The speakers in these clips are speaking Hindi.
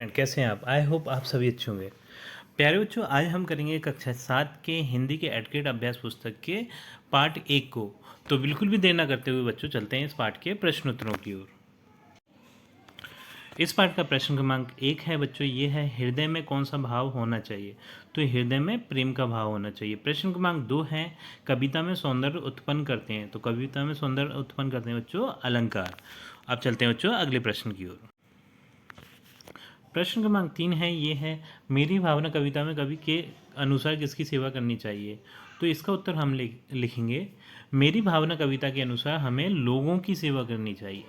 एंड कैसे हैं आप? आई होप आप सभी अच्छे होंगे। प्यारे बच्चों, आज हम करेंगे कक्षा 7 के हिंदी के एडकेट अभ्यास पुस्तक के पार्ट 1 को। तो बिल्कुल भी देर ना करते हुए बच्चों चलते हैं इस पाठ के प्रश्नोत्तरों की ओर। इस पाठ का प्रश्न क्रमांक 1 है बच्चों, ये है हृदय में कौन सा भाव होना चाहिए? तो हृदय में प्रेम का भाव होना चाहिए। प्रश्न क्रमांक 2 है कविता में सौंदर्य उत्पन्न करते हैं। तो कविता में सौंदर्य उत्पन्न करते हैं बच्चों अलंकार। अब चलते हैं बच्चों अगले प्रश्न की ओर। प्रश्न क्रमांक 3 है, ये है मेरी भावना कविता में कवि के अनुसार किसकी सेवा करनी चाहिए? तो इसका उत्तर हम लिखेंगे मेरी भावना कविता के अनुसार हमें लोगों की सेवा करनी चाहिए।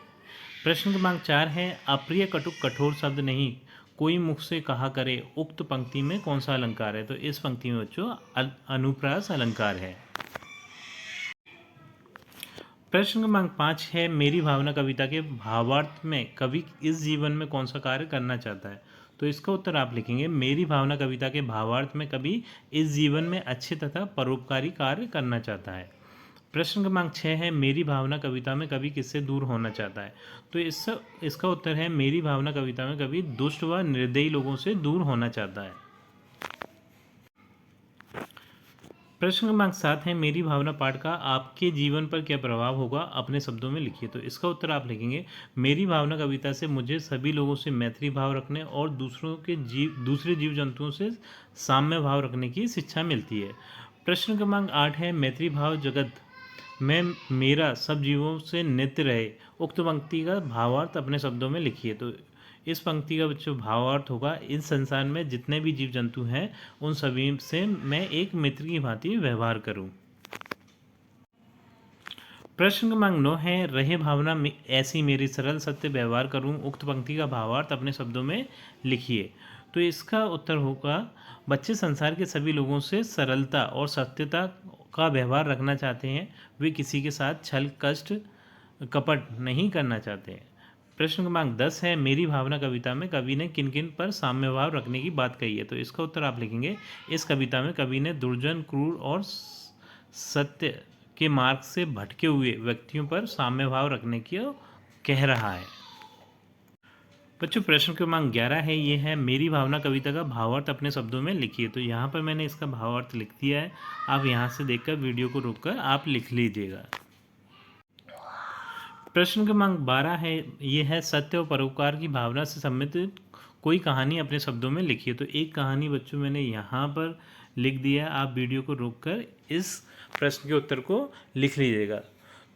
प्रश्न क्रमांक 4 है अप्रिय कटुक कठोर शब्द नहीं कोई मुख से कहा करे उक्त पंक्ति में कौन सा अलंकार है? तो इस पंक्ति में बच्चों अनुप्रास अलंकार है। प्रश्न क्रमांक 5 है मेरी भावना कविता के भावार्थ में कवि इस जीवन में कौन सा कार्य करना चाहता है? तो इसका उत्तर आप लिखेंगे मेरी भावना कविता के भावार्थ में कवि इस जीवन में अच्छे तथा परोपकारी कार्य करना चाहता है। प्रश्न क्रमांक 6 है मेरी भावना कविता में कवि किससे दूर होना चाहता है? तो इसका उत्तर है मेरी भावना कविता में कवि दुष्ट व निर्दयी लोगों से दूर होना चाहता है। प्रश्न क्रमांक 7 है मेरी भावना पाठ का आपके जीवन पर क्या प्रभाव होगा अपने शब्दों में लिखिए। तो इसका उत्तर आप लिखेंगे मेरी भावना कविता से मुझे सभी लोगों से मैत्री भाव रखने और दूसरे जीव जंतुओं से साम्य भाव रखने की शिक्षा मिलती है। प्रश्न क्रमांक 8 है मैत्री भाव जगत में मेरा सब जीवों से नित्य रहे। उक्त पंक्ति का भावार्थ अपने शब्दों में लिखिए। तो इस पंक्ति का बच्चों भावार्थ होगा इस संसार में जितने भी जीव जंतु हैं उन सभी से मैं एक मित्र की भांति व्यवहार करूं। प्रश्न क्रमांक 9 है रहे भावना में ऐसी मेरी सरल सत्य व्यवहार करूं। उक्त पंक्ति का भावार्थ अपने शब्दों में लिखिए। तो इसका उत्तर होगा बच्चे संसार के सभी लोगों से सरलता और सत्यता का व्यवहार रखना चाहते हैं। वे किसी के साथ छल कष्ट कपट नहीं करना चाहते हैं। प्रश्न क्रमांक 10 है मेरी भावना कविता में कवि ने किन किन पर साम्य भाव रखने की बात कही है? तो इसका उत्तर आप लिखेंगे इस कविता में कवि ने दुर्जन क्रूर और सत्य के मार्ग से भटके हुए व्यक्तियों पर साम्य भाव रखने की कह रहा है। बच्चों प्रश्न क्रमांक 11 है, ये है मेरी भावना कविता का भावार्थ अपने शब्दों में लिखिए। तो यहाँ पर मैंने इसका भावार्थ लिख दिया है। आप यहाँ से देखकर वीडियो को रोककर आप लिख लीजिएगा। प्रश्न क्रमांक 12 है, ये है सत्य और परोपकार की भावना से संबंधित कोई कहानी अपने शब्दों में लिखिए। तो एक कहानी बच्चों मैंने यहाँ पर लिख दिया। आप वीडियो को रोककर इस प्रश्न के उत्तर को लिख लीजिएगा।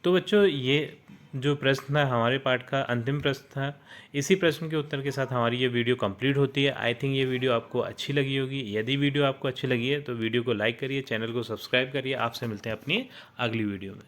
तो बच्चों ये जो प्रश्न था हमारे पाठ का अंतिम प्रश्न था। इसी प्रश्न के उत्तर के साथ हमारी ये वीडियो कंप्लीट होती है। आई थिंक ये वीडियो आपको अच्छी लगी होगी। यदि वीडियो आपको अच्छी लगी है तो वीडियो को लाइक करिए, चैनल को सब्सक्राइब करिए। आपसे मिलते हैं अपनी अगली वीडियो में।